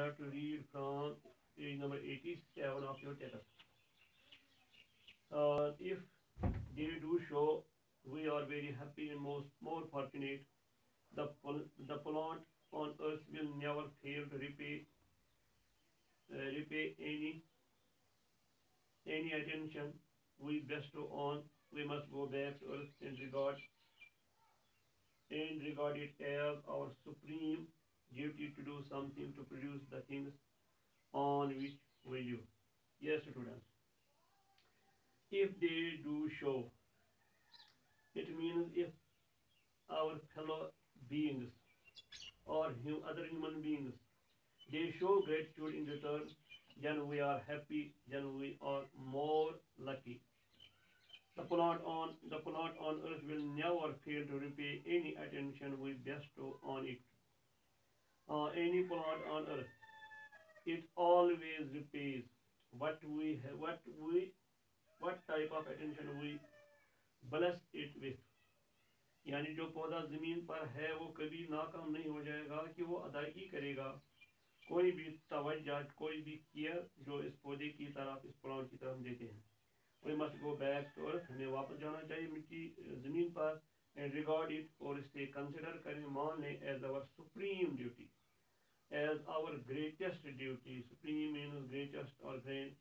have to read from page number 87 of your text. If they do show, we are very happy and more fortunate. The plant on earth will never fail to repay any attention we bestow on. We must go back to earth and regard it as our supreme duty to do something to produce the things on which we live. Yes, students. If they do show, it means if our fellow beings or other human beings, they show gratitude in return, then we are happy, then we are more lucky. The plant on earth will never fail to repay any attention we bestow on it. Any plant on earth, it always repays what type of attention we bless it with. यानी जो पौधा जमीन पर है वो कभी नाकाम नहीं हो जाएगा कि वो अदायगी करेगा कोई भी तवज्जो, कोई भी केयर जो इस पौधे की तरफ, इस प्लांट की तरफ हम देते हैं. We must go back to earth. हमें वापस जाना चाहिए मिट्टी जमीन पर and regard it और इसे consider करें, मान लें as our supreme duty, as our greatest duty. Supreme means greatest or grand.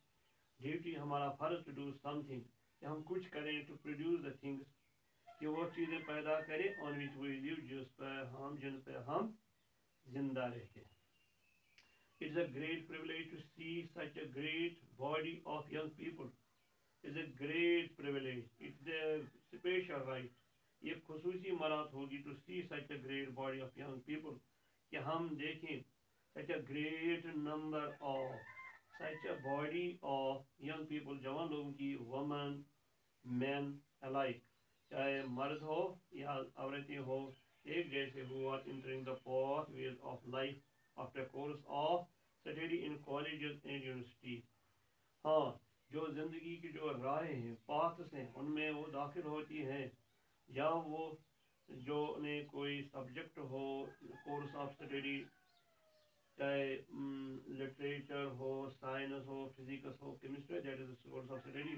Duty हमारा फर्ज to do something, कि हम कुछ करें to produce the things, कि वो चीज़ें पैदा करें on which we live, जिन पर हम जिंदा रहते हैं. It's a great privilege to see such a great body of young people. It's a great privilege. It's a special right. ये खुसूसी मरात होगी to see such a great body of young people, कि हम देखें such a great number of, such a body of young people, जवान लोगों की, women, men alike, चाहे मर्द हो या औरतें हो, एक जैसे, who are entering the pathways of life after course of study in colleges and university. हाँ, जो जिंदगी की जो राहें हैं, पाथ्स हैं, उनमें वो दाखिल होती हैं, या वो जो उन्हें कोई सब्जेक्ट हो, कोर्स ऑफ स्टडी, चाहे लिटरेचर हो, साइंस हो, फिजिक्स हो, chemistry, that is course of study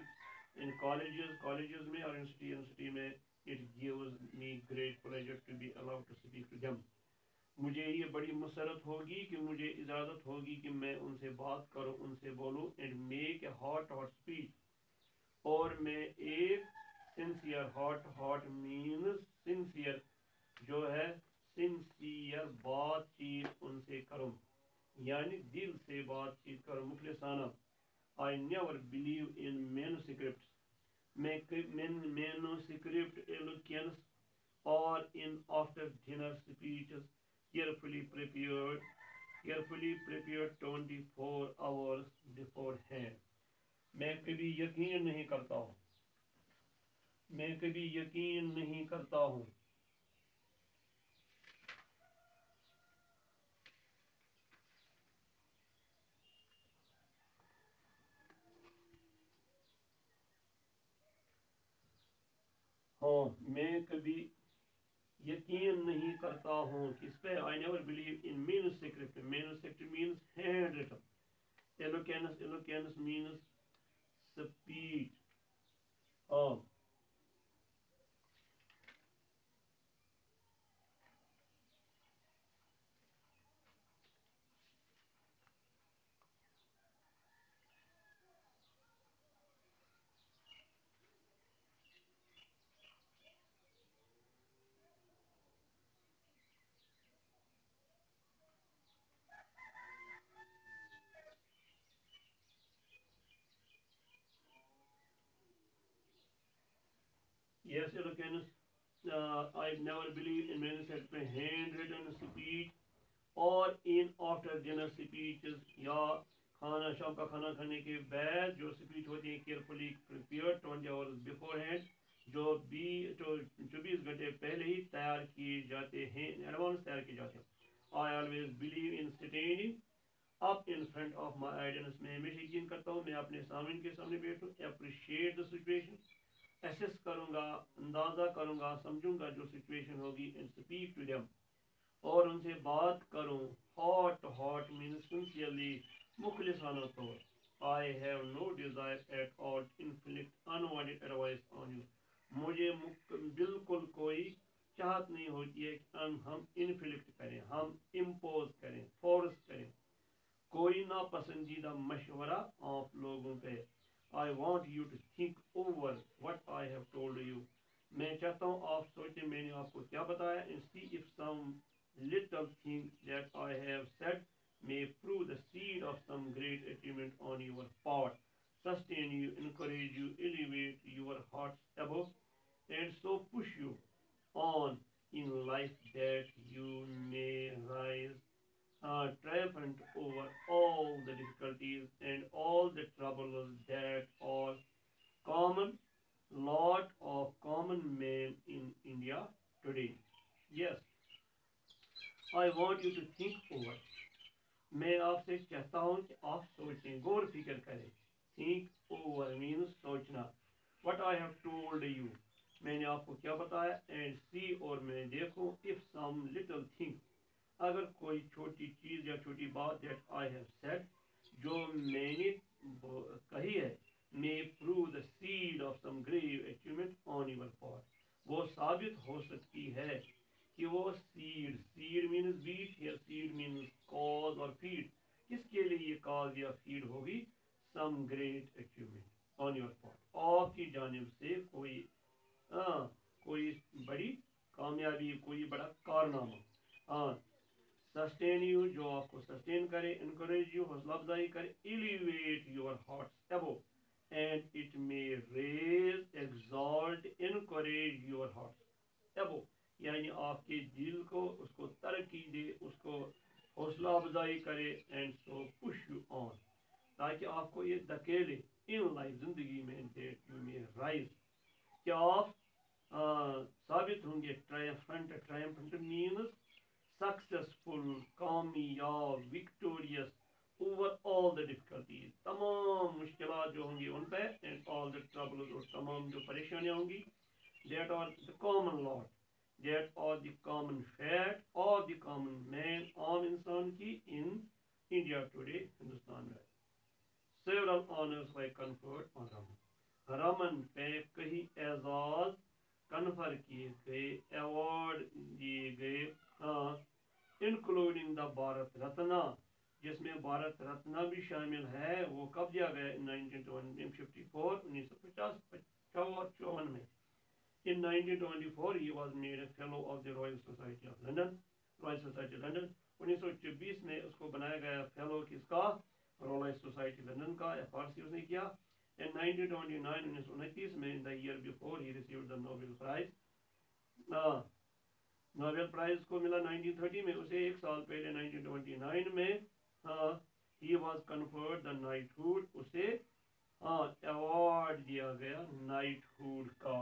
in colleges में और यूनिवर्सिटी में. It gives me great pleasure to be allowed to speak to them. मुझे ये बड़ी मसरत होगी कि मुझे इजाज़त होगी कि मैं उनसे बात करूं, उनसे बोलूं, and make a hot speech, और मैं एक सिंसियर, हॉट मीन्स सिंसियर, जो है सिंसियर बातचीत उनसे करूं, यानी दिल से बातचीत करूं, मुखलिसाना. I never believe in manuscript, manuscript eloquence और in after dinner speeches carefully prepared 24 hours beforehand. मैं कभी यकीन नहीं करता हूँ. हाँ, मैं कभी यकीन नहीं करता हूँ किस पे. I never believe in manuscript. Manuscript means handwritten. Eloquence means speech. हाँ, yes, eloquence. I never believe in manuscript में handwritten speech और in after dinner speeches, या शाम का खाना खाने के बाद जो स्पीच होती है carefully prepared 20 hours beforehand, जो 24 घंटे पहले ही तैयार किए जाते हैं, एडवांस तैयार किए जाते हैं. I always believe in standing up in front of my audience. मैं हमेशा यकीन करता हूँ मैं अपने सामने के सामने बैठूं. Appreciate the situation, एसेस करूँगा, अंदाज़ा करूँगा, समझूंगा जो सिचुएशन होगी, एंड स्पीक टू देम, और उनसे बात करूँ. हॉट मीन्स मुखलिसाना तौर, I have no desire at all to inflict unwanted advice on you. मुझे बिल्कुल कोई चाहत नहीं होती है कि हम इन्फ्लिक्ट करें, हम इम्पोज करें, फोर्स करें कोई नापसंदीदा मशवरा आप लोगों पे। I want you to think over what I have told you. मैं चाहता हूँ आप सोचें मैंने आपको क्या बताया, and see if some little thing that I have said may prove the seed of some great achievement on your part, sustain you, encourage you, elevate your hearts above, and so push you on in life that you may rise triumphant over all the difficulties and all the troubles that are common lot of common men in India today. Yes, I want you to think over. मैं आपसे चाहता हूँ कि आप सोचें, गौर फिक्र करें। Think over means सोचना। What I have told you, मैंने आपको क्या बताया, and see और मैं देखूँ if some little thing, अगर कोई छोटी चीज़ या छोटी बात that I have said, जो मैंने कही है, may prove the seed of some grave achievement on your part, वो साबित हो सकती है कि वो सीड मीन्स बीट, या सीड मीन्स कॉज और फीड, किसके लिए ये कॉज या फीड होगी, some great achievement on your part, आपकी जानिब से कोई कोई बड़ी कामयाबी, कोई बड़ा कारनामा। सस्टेन यू, जो आपको सस्टेन करे, इनकरेज यू, हौसला अफजाई करे, elevate your hearts above, and it may raise exalt encourage your hearts above, यानी आपके दिल को उसको तरक्की दे, उसको हौसला अफजाई करे, and so push you on, ताकि आपको ये धकेले इन लाइफ, जिंदगी में, दैट यू मे राइज, कि आप साबित होंगे ट्रायम्फेंट। ट्रायम्फेंट मीन्स सक्सेसफुल, कामयाब, victorious over all the difficulties, तमाम मुश्किलात जो होंगी उन पे, एंड ऑल द ट्रबल्स, और तमाम जो परेशानियां होंगी, that are the common lot, that are the common fate or the common man आम इंसान की in India today, हिंदुस्तान में। Several honors were conferred on Raman, Raman पे कई एजाज कन्फर किए गए, अवार्ड दिए गए, इंक्लूडिंग द भारत रत्ना, जिसमें भारत रत्ना भी शामिल है। वो कब दिया गया, 1954, 1954 में। In 1924 he was made a fellow of the Royal Society of London, Royal Society of London। 1926 में उसको बनाया गया फेलो किसका, रॉयल सोसाइटी लंदन का, फारसी उसने किया। In 1929, 1929 में, in the year before he received the Nobel Prize, Nobel prize को मिला 1930 में, उसे एक साल पहले 1929 में he was conferred the knighthood, उसे अवार्ड दिया गया नाइटहुड का।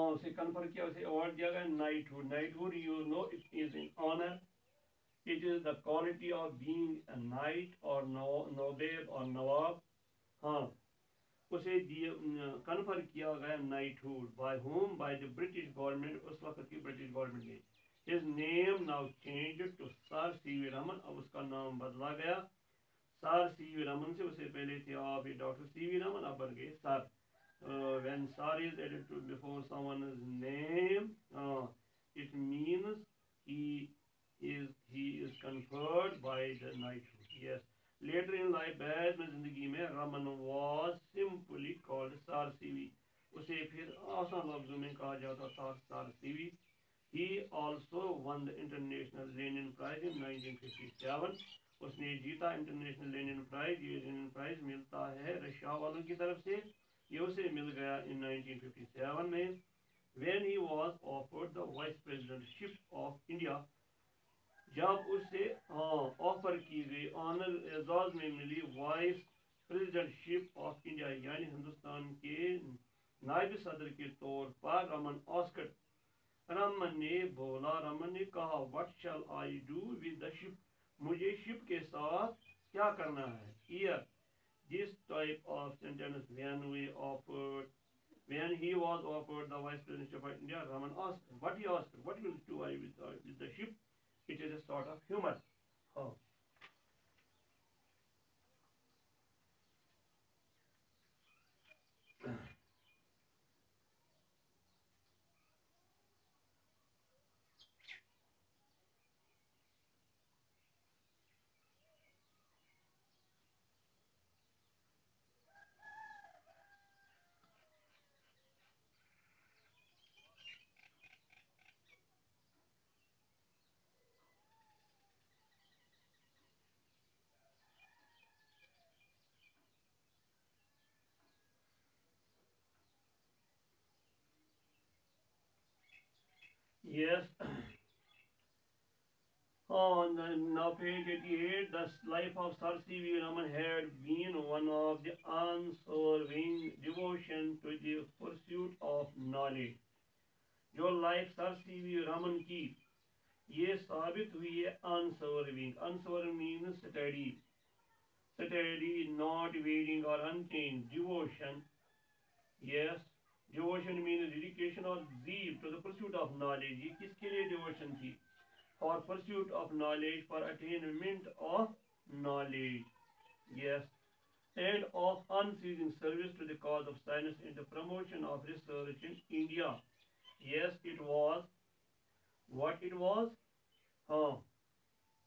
उसे कन्फर किया, उसे अवार्ड दिया गया knighthood. Knighthood you know it is in honour, it is the quality of being a knight और नोबेब और नवाब। उसे कन्फर किया गया knighthood, by whom, by the British government, उस वक्त की ब्रिटिश गवर्नमेंट ने। His name now changed to sir C V Raman, अब उसका नाम बदला गया सर सीवी रमन से। उससे पहले थे आप डॉक्टर सीवी रमन, अब बन गए sir. When sir is added to before someone's name, it means he is conferred by the knighthood. Yes. Later in life, बाद में जिंदगी में, Raman was simply called Sir CV, उसे फिर आसान लफ्जों में कहा जाता था Sir CV। He also won the International Lenin Prize in 1957, उसने जीता इंटरनेशनल लेनिन प्राइज। ये लेनिन प्राइज मिलता है रशिया वालों की तरफ से, ये उसे मिल गया in 1957 में। When he was offered the vice presidentship of India, जब उसे ऑफर की गई, ऑनर एजाज में मिली वाइस प्रेसिडेंटशिप ऑफ इंडिया, यानी हिंदुस्तान के नायब सदर के तौर पर, रमन ऑस्कट, रमन ने बोला, रमन ने कहा, what shell I do with the ship, मुझे शिप के साथ क्या करना है। Year This type of sentence, when he was offered the vice presidency of India, Raman asked, what he asked, what will do I with the ship? It is a sort of humor. Oh. Yes. On now page 88, the life of Sir C.V. Raman had been one of the unswerving devotion to the pursuit of knowledge. जो life sir C V Raman की ये साबित हुई है unswerving mean study not veering और unchanged devotion yes devotion mean dedication और zeal to the pursuit of knowledge ये किसके लिए डिवोशन थी for pursuit of knowledge for attainment of knowledge yes and of unceasing service to the cause of science and the promotion of research in India. Yes, it was. What it was? Huh.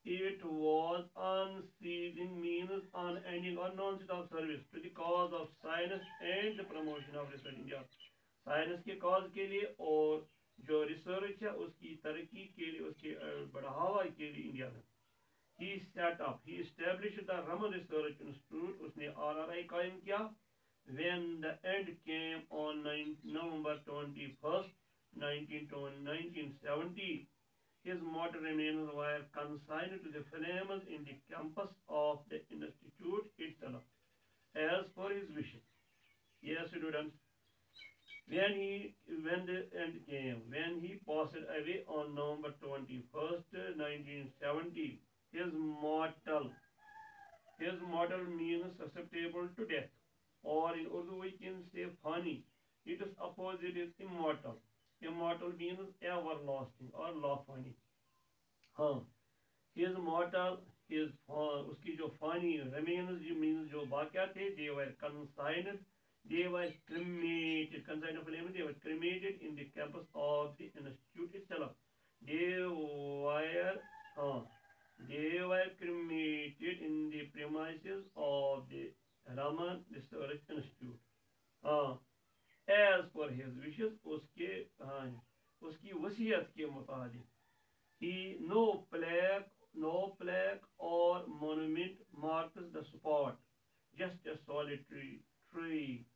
It was unceasing means unending or non-stop service to the cause of science and the promotion of research in India. Science के cause के लिए और जो research है उसकी तरक्की के लिए उसके बढ़ावा के लिए इंडिया में he established the Raman Research Institute उसने RRI कायम किया when the end came on November 21st 1970 his motto remains were consigned to the flames in the campus of the institute itself as per his wishes. Yes students, when the end came, when he passed away on November 21st 1970, his mortal means susceptible to death, or in Urdu we can say funny. Its opposite is immortal. Immortal means everlasting or lawfani. हाँ, his mortal, उसकी जो funny remains means जो बाकिया थे, they were consigned, they were cremated, consigned of flame, they were cremated in the campus of the institute itself. They were cremated in the premises of the Raman Research Institute. As per his wishes, उसकी वसीयत के मुताबिक he no plaque or monument marks the spot, just a solitary tree.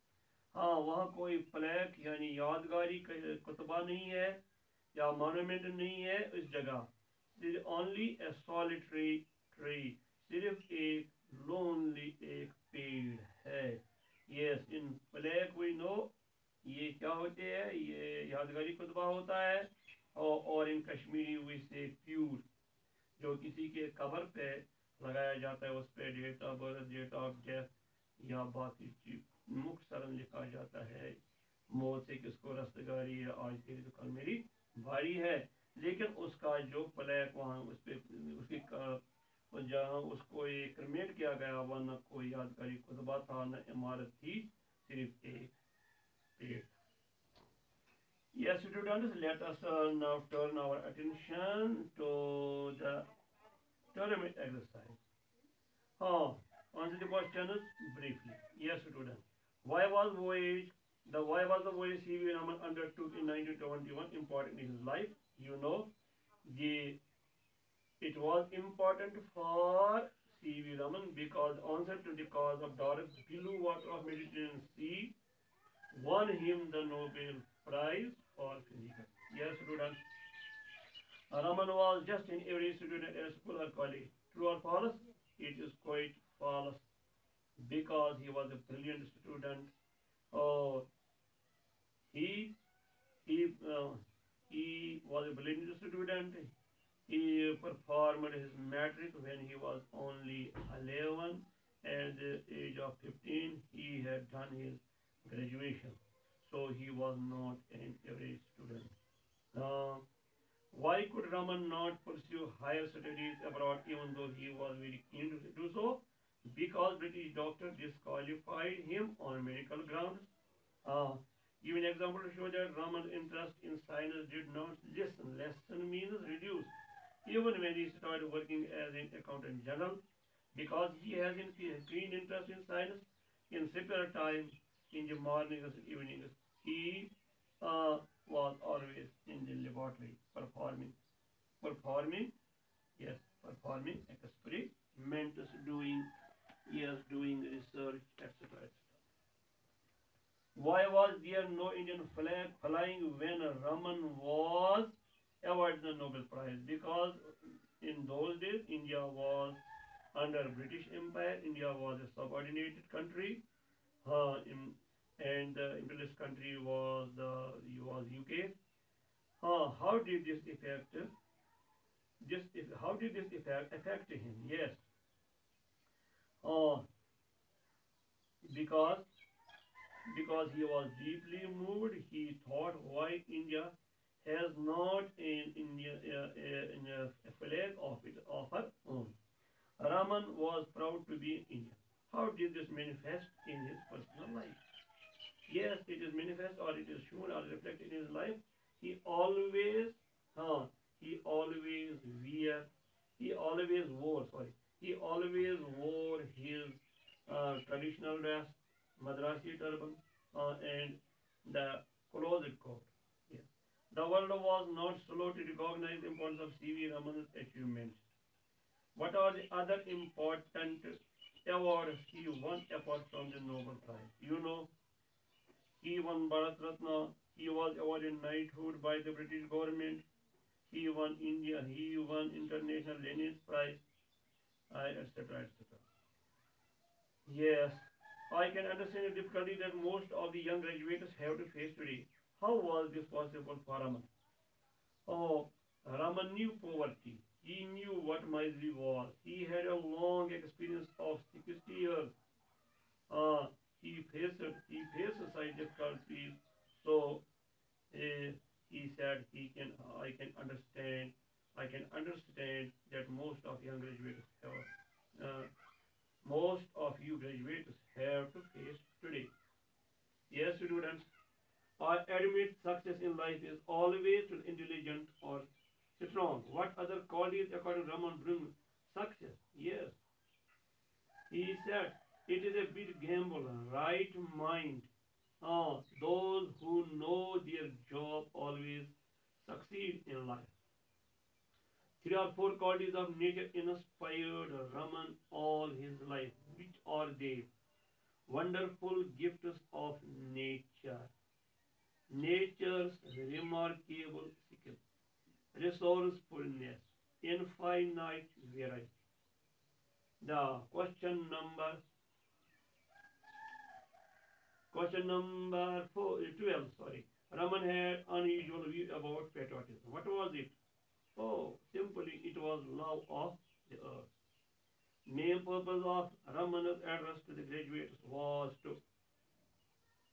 हाँ वहाँ कोई plaque यानी यादगारी कुतबा नहीं है या मोनुमेंट नहीं है इस जगह only a solitary tree सिर्फ एक lonely एक पेड़ है. Yes, in plaque we know ये क्या होते हैं, ये यादगारी कुतबा होता है और इन कश्मीरी वी से प्यूर जो किसी के कब्र पे लगाया जाता है, उस पे date of birth date of death या बाकी चीज मुख्तरन लिखा जाता है, मौत से किसको रस्तगारी है, आज तेरी तो कल मेरी बारी है. लेकिन उसका जो प्लेक वहाँ उस पे उसकी जहाँ उसको एक क्रिमेट किया गया वह न कोई यादगारी खुतबा था न इमारत थी, सिर्फ एक पेड़. Yes, students, let us now turn our attention to the pyramid exercise. Answer the questions briefly. Yes, students. Why was the voyage C.V. Raman undertook in 1921 important in his life? You know, it was important for C.V. Raman because answer to the cause of dark blue water of Mediterranean Sea won him the Nobel Prize for Physics. Yes, students. Raman was just in every student at school or college. True or false? It is quite false because he was a brilliant student. Oh, he was a brilliant student. He performed his matric when he was only 11 and at the age of 15, he had done his graduation. So he was not an average student. Uh, why could Raman not pursue higher studies abroad even though he was very keen to do so? Because British doctor disqualified him on medical grounds. Uh, Give an example to show that Raman's interest in science did not lessen means reduce. Even when he started working as an accountant general, because he has a keen interest in science, in spare time, in the mornings and evenings, he was always in the laboratory performing, yes, performing experiments, doing research, etc. Why was there no Indian flag flying when Raman was awarded the Nobel Prize? Because in those days, India was under British Empire. India was a subordinated country, and the imperialist country was UK. How did this affect him? Yes, uh, because because he was deeply moved. He thought why India has not a flag of her own. Raman was proud to be Indian. How did this manifest in his personal life? Yes, it is manifest or it is shown or reflected in his life. He always, huh, he always wear, he always wore, sorry, he always wore his traditional dress, Madrasi turban, and the closed coat. Yes. The world was not slow to recognize the importance of C.V. Raman's achievements. What are the other important awards he won apart from the Nobel Prize? You know, he won Bharat Ratna. He was awarded knighthood by the British government. He won India. He won International Lenin's Prize, etc., etc. Yes, I can understand the difficulty that most of the young graduates have to face today. How was this possible for Raman? Oh, Raman knew poverty. He knew what misery was. He had a long experience of 60 years. Uh, he faced such difficulties. So uh, he said I can understand that uh, most of you graduates have to face today. Yes, students, I admit success in life is always intelligent or strong. What other qualities according to Raman bring success? Yes, he said it is a big gamble, right mind. Those who know their job always succeed in life. Three or four qualities of nature inspired Raman all his life. Which are they? Wonderful gifts of nature, nature's remarkable skill, resourcefulness, infinite variety. The question number 12. Sorry, Raman had unusual view about patriotism. What was it? Oh, simply it was love of the earth. Main purpose of Raman's address to the graduates was to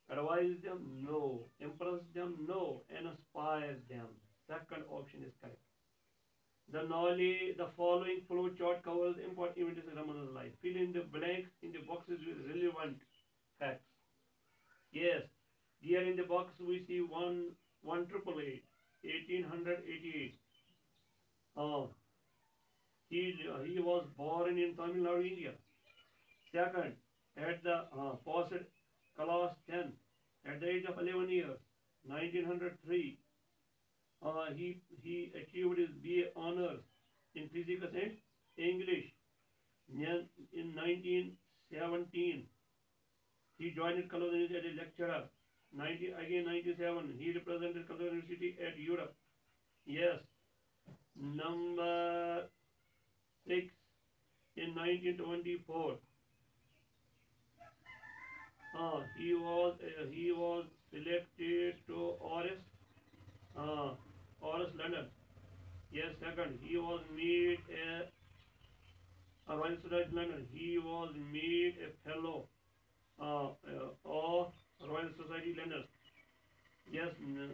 advise them? No. Impress them? No. Inspire them. Second option is correct. The following flow chart covers important events in Raman's life. Fill in the blanks in the boxes with relevant facts. Yes, here in the box we see 1888. Uh, he was born in Tamil Nadu, India. Second, at the passed class 10 at the age of 11 years, 1903. He achieved his BA honors in physics and English. In 1917, he joined Columbia University as a lecturer. 1997, he represented Columbia University at Europe. Yes. Number 6, in 1924, he was selected to Oris London. Yes, second, he was made a a Royal Society London. He was made a fellow of Royal Society London. Yes, then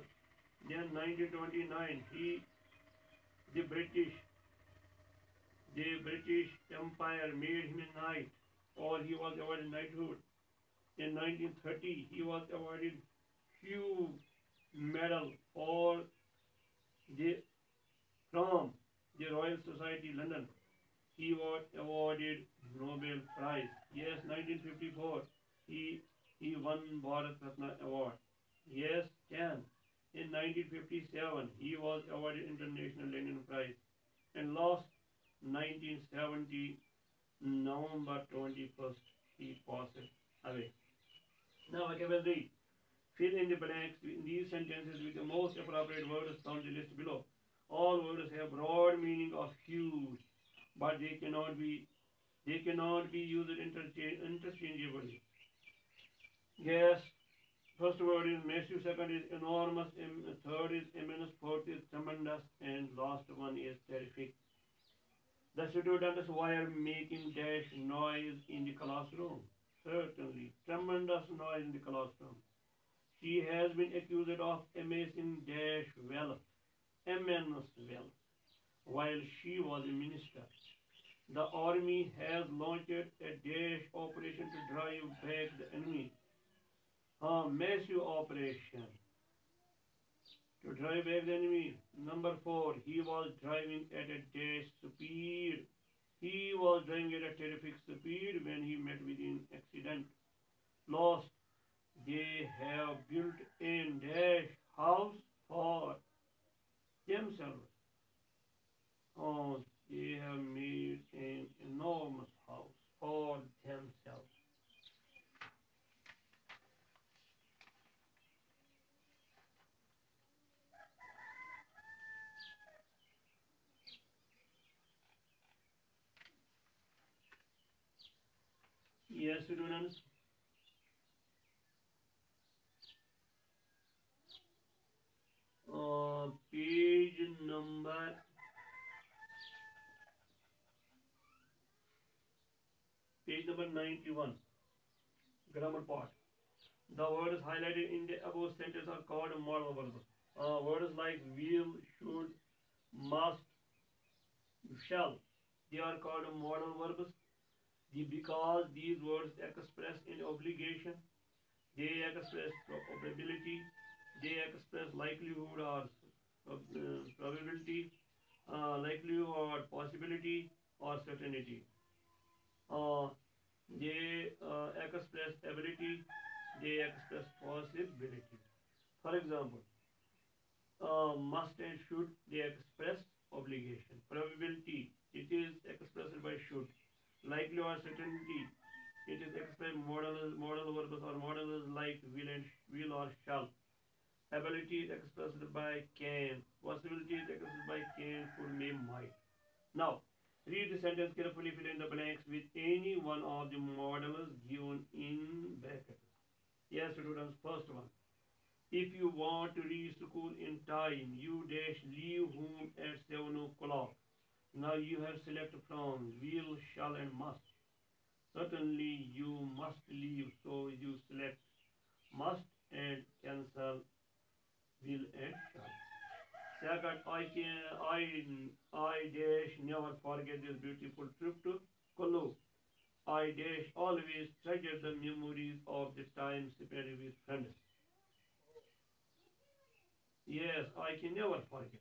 1929 the British the British Empire made him a knight, or he was awarded knighthood. In 1930, he was awarded Hugh Medal for the from the Royal Society London. He was awarded Nobel Prize. Yes, 1954, he he won Bharat Ratna Award. Yes, 10. In 1957, he was awarded International Lenin Prize. And last 1970, November 21st, he passed away. Now, I will read. Fill in the blanks in these sentences with the most appropriate words from the list below. All words have broad meaning of huge, but they cannot be used interchangeably. Yes, first word is massive, second is enormous, third is immense, fourth is tremendous, and last one is terrific. The students were making dash noise in the classroom. Certainly, tremendous noise in the classroom. She has been accused of amassing dash wealth, immense wealth, while she was a minister. The army has launched a dash operation to drive back the enemy. A massive operation to drive back the enemy. Number four, he was driving at a dash speed. He was driving at a terrific speed when he met with an accident. Lost. They have built a dash house for themselves. Oh, they have made an enormous house for themselves. Yes, students. Page number page number 91. Grammar part. The words highlighted in the above sentence are called modal verbs. Words like will, should, must, shall. They are called modal verbs because these words express an obligation, they express probability, they express likelihood or probability, likelihood or possibility or certainty. Uh, they express ability, they express possibility. For example, must and should, they express obligation. Probability, it is expressed by should. Likely or certainty, it is expressed modal verbs or modals like will and will or shall. Ability is expressed by can. Possibility is expressed by can, could, may, might. Now, read the sentence carefully, fill in the blanks with any one of the models given in brackets. Yes, students, first one. If you want to reach school in time, you dash leave home at 7 o'clock. Now you have selected from will, shall, and must. Certainly you must leave, so you select must and cancel will and shall. Second, I dash never forget this beautiful trip to Kulu. I dash always treasure the memories of the time spent with friends. Yes, I can never forget,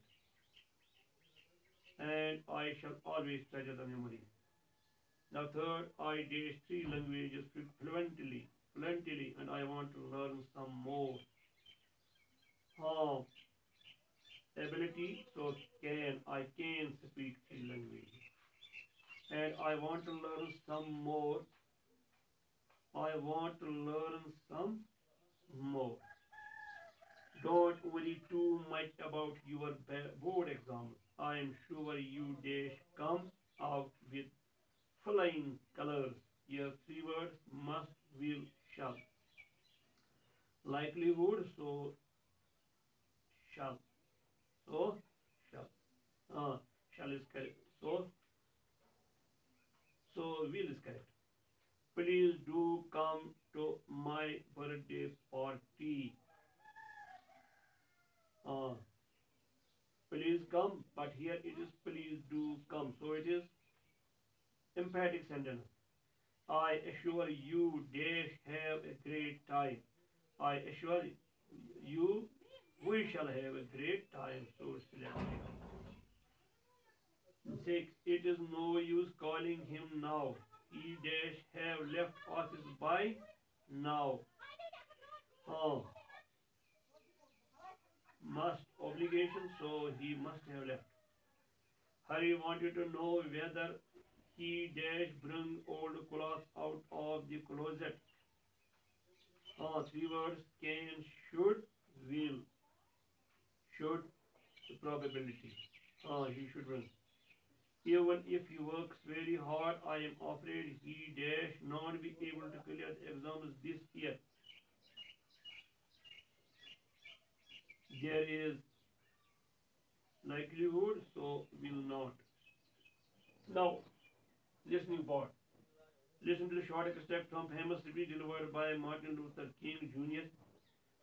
and I shall always treasure the memory. Now, third, I dash three languages fluently, and I want to learn some more. How ability, so I can speak three languages, and I want to learn some more. I want to learn some more. Don't worry too much about your board exams. I am sure you dash come out with flying colors. Here three words must, will, shall. Likelihood, so shall. So shall. Shall is correct. So please do come to my birthday party. Uh, please come, but here it is please do come. So it is emphatic sentence. I assure you dash have a great time. I assure you we shall have a great time. So selected. 6. It is no use calling him now. He dash have left office by now. Oh, must obligation, so he must have left. Harry wanted to know whether he dash bring old clothes out of the closet. Oh, three words: can, should, will. Should, the probability. Oh, he should bring. Even if he works very hard, I am afraid he dash not be able to clear the exams this year. There is likelihood, so will not. Now, listening part. Listen to the short extract from famous speech delivered by Martin Luther King Jr.,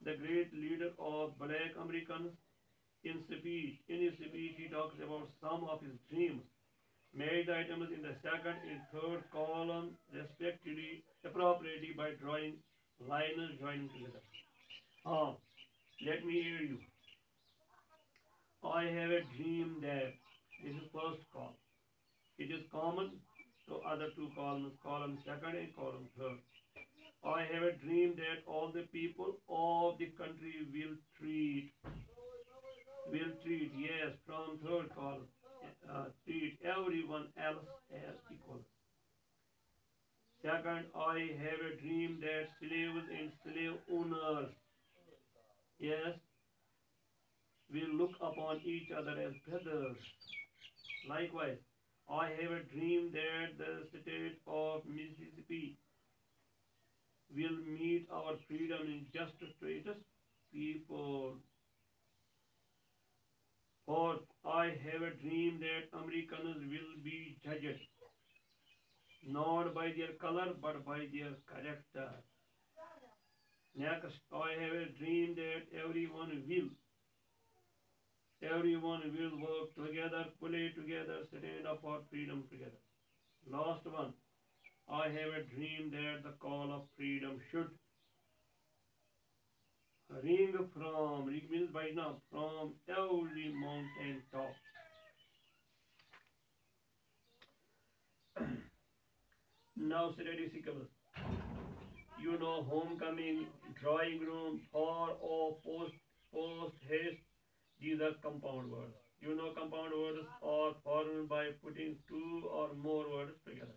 the great leader of Black Americans. In his speech, he talks about some of his dreams. Made the items in the second and third column respectively, appropriately by drawing lines joining together. Ah, let me hear you. I have a dream that this is first column. It is common to other two columns, column second and column third. I have a dream that all the people of the country will treat, yes, from third column, treat everyone else as equal. Second, I have a dream that slaves and slave owners, yes, will look upon each other as brothers. Likewise, I have a dream that the state of Mississippi will meet our freedom in just status people. Fourth, I have a dream that Americans will be judged not by their color but by their character. Next, I have a dream that everyone will work together, play together, stand up for freedom together. Last one, I have a dream that the call of freedom should ring means by now, from every mountain top. Now statistical. You know homecoming, drawing room, for or post haste. These are compound words. You know compound words are formed by putting two or more words together.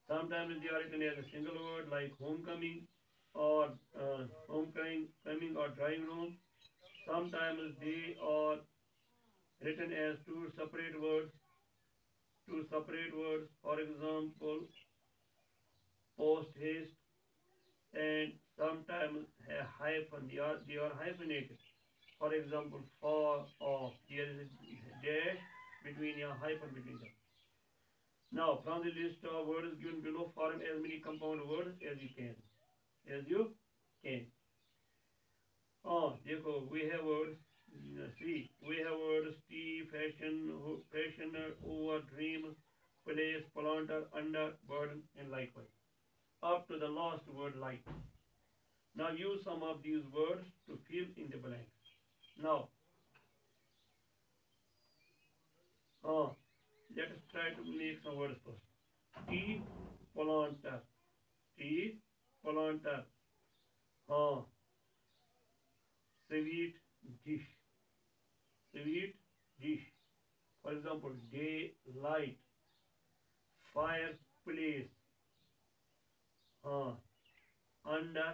Sometimes they are written as a single word like homecoming or homecoming or drawing room. Sometimes they are written as two separate words. For example, post haste, and sometimes a hyphen. They are hyphenated. For example, for of. There is a dash between a hyphen between them. Now, from the list of words given below, form as many compound words as you can. As you can. Oh, देखो, we have words. See, we have words tea, fashion, fashioner, over, dream, place, planter, under, burden, and likewise. Up to the last word, light. Now use some of these words to fill in the blanks. Now, let us try to make some words first. Tea, planter. Tea, planter. Sweet dish. Sweet dish. For example, day, light, fireplace, under,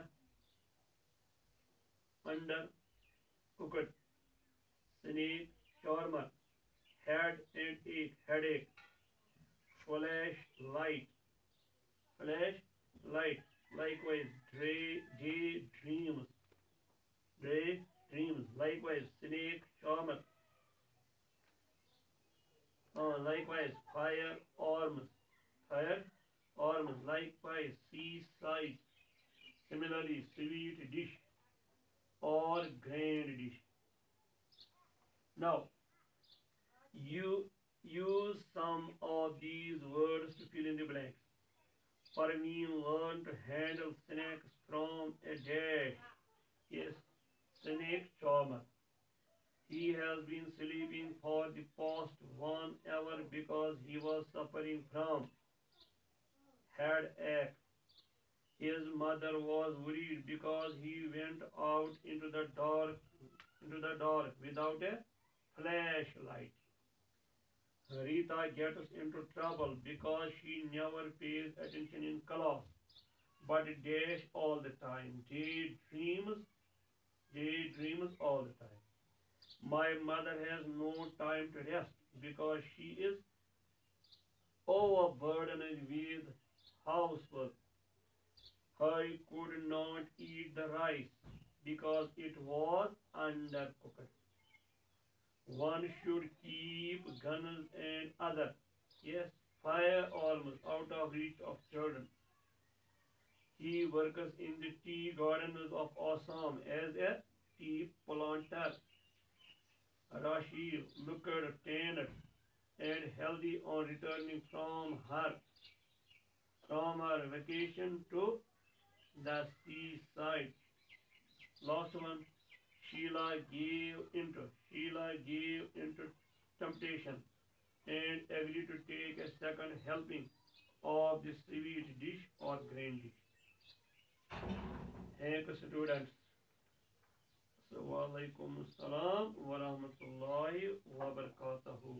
cooked, snake, shawarma, head and ache, headache, flash, light, likewise, dreams, likewise, snake, shawarma, Likewise, fire orms, likewise, seaside. Similarly, sweet dish or grand dish. Now, you use some of these words to fill in the blanks. Parveen learned to handle snakes from a dash. Yes, snake charmer. He has been sleeping for the past 1 hour because he was suffering from headache. His mother was worried because he went out into the dark without a flashlight. Rita gets into trouble because she never pays attention in class, but dash all the time. Daydreams all the time. My mother has no time to rest because she is overburdened with housework. I could not eat the rice because it was undercooked. One should keep guns and other. Yes, fire almost out of reach of children. He works in the tea gardens of Assam as a tea planter. Rashid looked tanned and healthy on returning from her vacation to the seaside. Last one, Sheila gave into temptation and agreed to take a second helping of the sweet dish or grain dish. Thank you, students. So, Walaikum Assalam wa rahmatullahi wa barakatuhu.